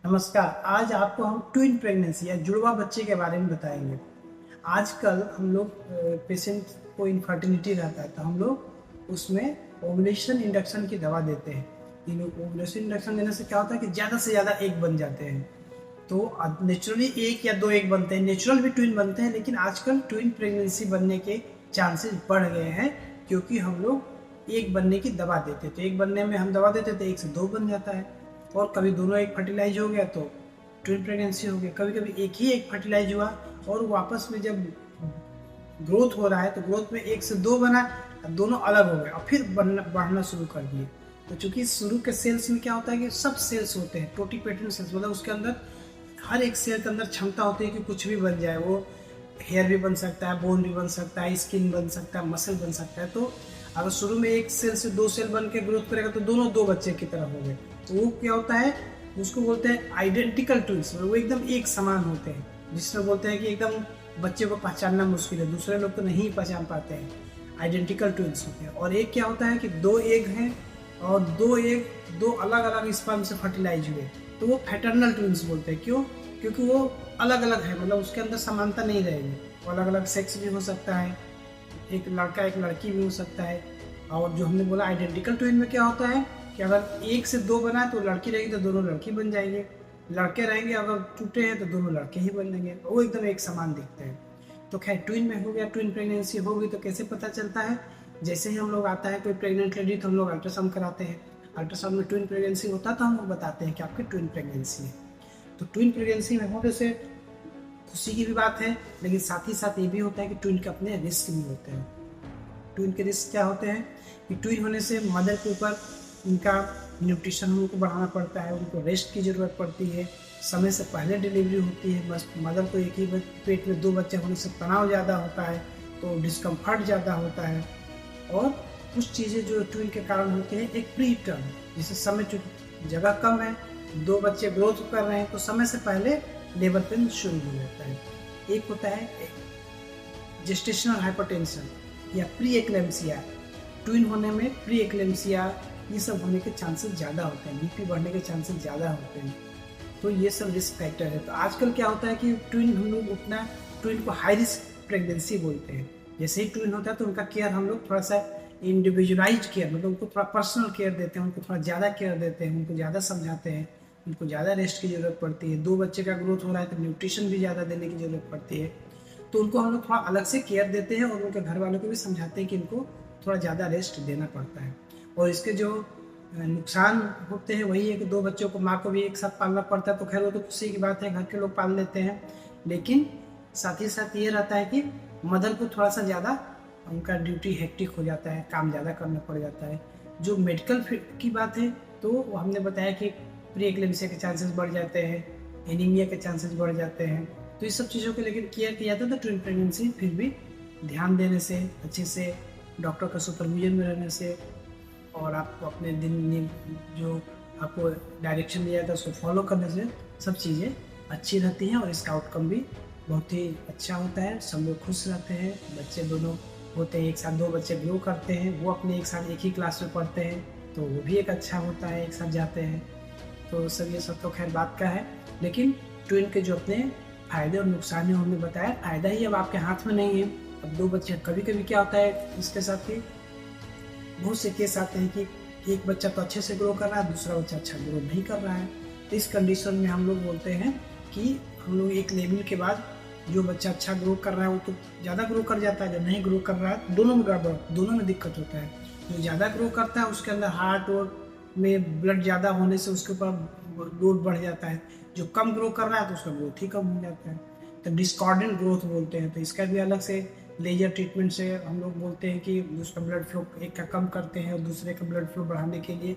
नमस्कार। आज आपको हम ट्विन प्रेगनेंसी या जुड़वा बच्चे के बारे में बताएंगे। आजकल हम लोग पेशेंट को इनफर्टिलिटी रहता है तो हम लोग उसमें ओवुलेशन इंडक्शन की दवा देते हैं। ओवुलेशन इंडक्शन देने से क्या होता है कि ज़्यादा से ज़्यादा एग बन जाते हैं। तो नेचुरली एक या दो एग बनते हैं, नेचुरल भी ट्विन बनते हैं, लेकिन आजकल ट्विन प्रेगनेंसी बनने के चांसेस बढ़ गए हैं क्योंकि हम लोग एक बनने की दवा देते हैं। तो एक बनने में हम दवा देते थे, एक से दो बन जाता है। और कभी दोनों एक फर्टिलाइज हो गया तो ट्विन प्रेगनेंसी हो गया। कभी कभी एक ही एक फर्टिलाइज हुआ और वापस में जब ग्रोथ हो रहा है तो ग्रोथ में एक से दो बना, दोनों अलग हो गए और फिर बढ़ना शुरू कर दिए। तो चूंकि शुरू के सेल्स में क्या होता है कि सब सेल्स होते हैं टोटीपेटेंट सेल्स, मतलब उसके अंदर हर एक सेल के अंदर क्षमता होती है कि कुछ भी बन जाए। वो हेयर भी बन सकता है, बोन भी बन सकता है, स्किन बन सकता है, मसल बन सकता है। तो अगर शुरू में एक सेल से दो सेल बन के ग्रोथ करेगा तो दोनों दो बच्चे की तरह हो गए। तो वो क्या होता है, उसको बोलते हैं आइडेंटिकल ट्विंस, वो एकदम एक समान होते हैं। जिसमें बोलते हैं कि एकदम बच्चे को पहचानना मुश्किल है, दूसरे लोग तो नहीं पहचान पाते हैं, आइडेंटिकल ट्विंस होते हैं। और एक क्या होता है कि दो एग हैं और दो एग दो अलग अलग स्पर्म से फर्टिलाइज हुए तो वो पैटर्नल ट्विंस बोलते हैं। क्यों? क्योंकि वो अलग अलग है, मतलब उसके अंदर समानता नहीं रहेगी। वो अलग अलग सेक्स भी हो सकता है, एक लड़का एक लड़की भी हो सकता है। और जो हमने बोला आइडेंटिकल ट्विन में क्या होता है कि अगर एक से दो बना है तो लड़की रहेगी तो दोनों लड़की बन जाएंगे, लड़के रहेंगे अगर टूटे हैं तो दोनों लड़के ही बन जाएंगे, वो एकदम एक समान दिखते हैं। तो खैर ट्विन में हो गया, ट्विन प्रेगनेंसी हो गई। तो कैसे पता चलता है? जैसे ही हम लोग आता है कोई प्रेग्नेंट लेडी तो हम लोग अल्ट्रासाउंड कराते हैं। अल्ट्रासाउंड में ट्विन प्रेगनेंसी होता है तो हम लोग बताते हैं कि आपकी ट्विन प्रेगनेंसी है। तो ट्विन प्रेगनेंसी में होने से खुशी की भी बात है, लेकिन साथ ही साथ ये भी होता है कि ट्विन के अपने रिस्क भी होते हैं। ट्विन के रिस्क क्या होते हैं कि ट्विन होने से मदर के ऊपर उनका न्यूट्रिशन उनको बढ़ाना पड़ता है, उनको रेस्ट की ज़रूरत पड़ती है, समय से पहले डिलीवरी होती है। बस मदर को एक ही पेट में दो बच्चे होने से तनाव ज़्यादा होता है, तो डिस्कम्फर्ट ज़्यादा होता है। और कुछ चीज़ें जो ट्विन के कारण होती हैं, एक प्री टर्म, जिससे समय जगह कम है, दो बच्चे ग्रोथ कर रहे हैं तो समय से पहले लेबर पेन शुरू हो जाता है। एक होता है जेस्टेशनल हाइपरटेंशन या प्री एक्लेम्सिया। ट्विन होने में प्री एक्लेम्सिया ये सब होने के चांसेस ज़्यादा होते हैं, बीपी बढ़ने के चांसेस ज़्यादा होते हैं। तो ये सब रिस्क फैक्टर है। तो आजकल क्या होता है कि ट्विन हम लोग उतना ट्विन को हाई रिस्क प्रेगनेंसी बोलते हैं। जैसे ही ट्विन होता है तो उनका केयर हम लोग थोड़ा सा इंडिविजुअलाइज केयर, मतलब उनको थोड़ा पर्सनल केयर देते हैं, उनको थोड़ा ज़्यादा केयर देते हैं, उनको ज़्यादा समझाते हैं, उनको ज़्यादा रेस्ट की ज़रूरत पड़ती है। दो बच्चे का ग्रोथ हो रहा है तो न्यूट्रिशन भी ज़्यादा देने की ज़रूरत पड़ती है। तो उनको हम लोग थोड़ा अलग से केयर देते हैं और उनके घर वालों को भी समझाते हैं कि इनको थोड़ा ज़्यादा रेस्ट देना पड़ता है। और इसके जो नुकसान होते हैं वही है कि दो बच्चों को माँ को भी एक साथ पालना पड़ता है। तो खैर वो तो खुशी की बात है, घर के लोग पाल लेते हैं, लेकिन साथ ही साथ ये रहता है कि मदर को थोड़ा सा ज़्यादा उनका ड्यूटी हेक्टिक हो जाता है, काम ज़्यादा करना पड़ जाता है। जो मेडिकल की बात है तो हमने बताया कि प्री एक्लेम्सिया के चांसेस बढ़ जाते हैं, एनीमिया के चांसेस बढ़ जाते हैं। तो इस सब चीज़ों को लेकर केयर किया जाता है। तो ट्विन प्रेगनेंसी फिर भी ध्यान देने से, अच्छे से डॉक्टर का सुपरविजन में रहने से और आपको अपने दिन जो आपको डायरेक्शन दिया जाता है उसको फॉलो करने से सब चीज़ें अच्छी रहती हैं और इसका आउटकम भी बहुत ही अच्छा होता है। सब लोग खुश रहते हैं, बच्चे दोनों होते हैं, एक साथ दो बच्चे ग्रो करते हैं, वो अपने एक साथ एक ही क्लास में पढ़ते हैं तो वो भी एक अच्छा होता है, एक साथ जाते हैं। तो सब ये सब तो खैर बात का है, लेकिन ट्विन के जो अपने फ़ायदे और नुकसान हैं हमने बताया। फ़ायदा ही अब आपके हाथ में नहीं है। अब दो बच्चे, कभी कभी क्या होता है इसके साथ कि बहुत से केस आते हैं कि एक बच्चा तो अच्छे से ग्रो कर रहा है, दूसरा बच्चा अच्छा ग्रो नहीं कर रहा है। तो इस कंडीशन में हम लोग बोलते हैं कि हम लोग एक लेवल के बाद जो बच्चा अच्छा ग्रो कर रहा है वो तो ज़्यादा ग्रो कर जाता है, जो नहीं ग्रो कर रहा है दोनों में गड़बड़, दोनों में दिक्कत होता है। जो ज़्यादा ग्रो करता है उसके अंदर हार्ट और में ब्लड ज़्यादा होने से उसके ऊपर लोड बढ़ जाता है, जो कम ग्रो कर रहा है तो उसका ग्रोथ ही कम हो जाता है। तो डिस्कॉर्डेंट ग्रोथ बोलते हैं। तो इसका भी अलग से लेजर ट्रीटमेंट से हम लोग बोलते हैं कि उसका ब्लड फ्लो एक का कम करते हैं और दूसरे का ब्लड फ्लो बढ़ाने के लिए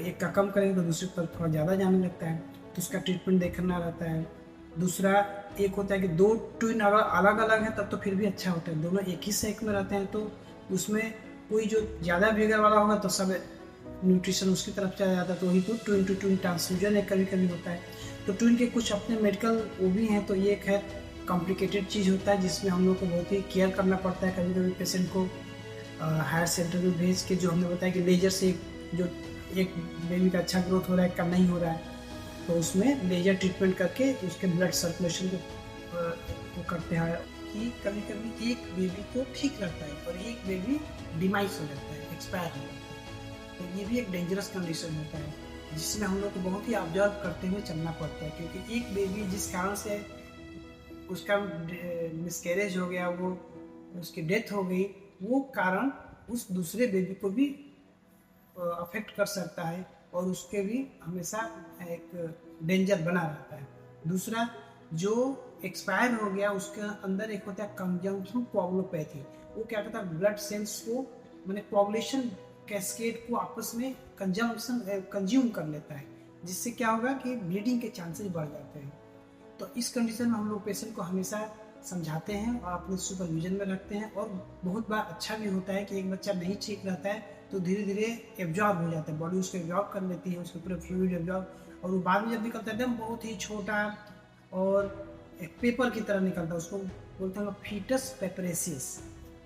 एक का कम करेंगे तो दूसरे पर थोड़ा ज़्यादा जाने लगता है, तो उसका ट्रीटमेंट देखना रहता है। दूसरा एक होता है कि दो ट्विन अगर अलग अलग हैं तब तो फिर भी अच्छा होता है, दोनों एक ही सेक में रहते हैं तो उसमें कोई जो ज़्यादा बिगड़ वाला होगा तो सब न्यूट्रिशन उसकी तरफ चला जाता है, तो वही तो ट्विन टू ट्विन ट्रांसफ्यूजन है कभी कभी होता है। तो ट्विन के कुछ अपने मेडिकल वो भी हैं। तो ये खैर कॉम्प्लिकेटेड चीज़ होता है जिसमें हम लोग को बहुत ही केयर करना पड़ता है। कभी कभी पेशेंट को हायर सेंटर में भेज के, जो हमने बताया कि लेजर से जो एक बेबी का अच्छा ग्रोथ हो रहा है, कम नहीं हो रहा है, तो उसमें लेजर ट्रीटमेंट करके उसके ब्लड सर्कुलेशन को करते हैं कि कभी कभी एक बेबी तो ठीक रहता है और एक बेबी डिमाइस हो जाता है, एक्सपायर हो जाता है। तो ये भी एक डेंजरस कंडीशन होता है जिसमें हम लोग को बहुत ही ऑब्जर्व करते हुए चलना पड़ता है, क्योंकि एक बेबी जिस कारण से उसका मिसकैरेज हो गया, वो उसकी डेथ हो गई, वो कारण उस दूसरे बेबी को भी अफेक्ट कर सकता है और उसके भी हमेशा एक डेंजर बना रहता है। दूसरा, जो एक्सपायर हो गया उसके अंदर एक होता है कंजम्पशन कोगुलोपैथी। वो क्या करता है, ब्लड सेल्स को मैंने कोगुलेशन कैस्केड को आपस में कंज्यूम कर लेता है, जिससे क्या होगा कि ब्लीडिंग के चांसेस बढ़ जाते हैं। तो इस कंडीशन में हम लोग पेशेंट को हमेशा समझाते हैं और अपने सुपरविजन में रखते हैं। और बहुत बार अच्छा भी होता है कि एक बच्चा नहीं ठीक रहता है तो धीरे धीरे एब्जॉर्ब हो जाता है, बॉडी उसको एब्जॉर्ब कर लेती है, उसके पूरे फ्लूइड एब्जॉर्ब, और वो बाद में जब निकलता है एकदम बहुत ही छोटा और एक पेपर की तरह निकलता है, उसको बोलते हैं फीटस पेपरेसिस।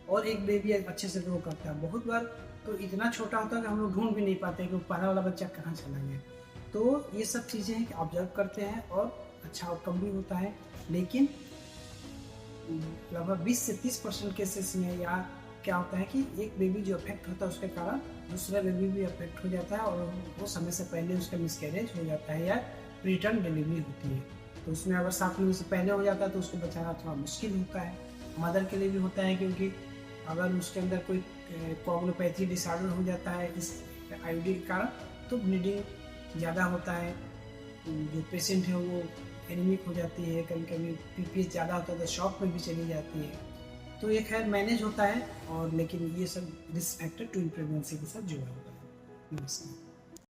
और एक बेबी अच्छे से ग्रो करता है। बहुत बार तो इतना छोटा होता है कि हम लोग ढूंढ भी नहीं पाते कि वो पहला वाला बच्चा कहाँ चला गया। तो ये सब चीज़ें हैं कि ऑब्जर्व करते हैं और अच्छा आउटकम भी होता है। लेकिन लगभग 20 से 30% केसेस में या क्या होता है कि एक बेबी जो अफेक्ट होता है उसके कारण दूसरा बेबी भी अफेक्ट हो जाता है और वो समय से पहले उसका मिसकैरेज हो जाता है या प्रीटर्म डिलीवरी होती है। तो उसमें अगर 7 महीने से पहले हो जाता है तो उसको बचाना थोड़ा मुश्किल होता है। मदर के लिए भी होता है, क्योंकि अगर उसके अंदर कोई कोगुलोपैथी डिसऑर्डर हो जाता है इस आईयूडी के कारण तो ब्लीडिंग ज़्यादा होता है, जो पेशेंट है वो एनीमिक हो जाती है, कभी कभी पीपीएच ज़्यादा होता है तो शॉक में भी चली जाती है। तो ये खैर मैनेज होता है, और लेकिन ये सब रिस्क फैक्टर ट्विन प्रेगनेंसी के साथ जुड़ा होता है। नमस्कार।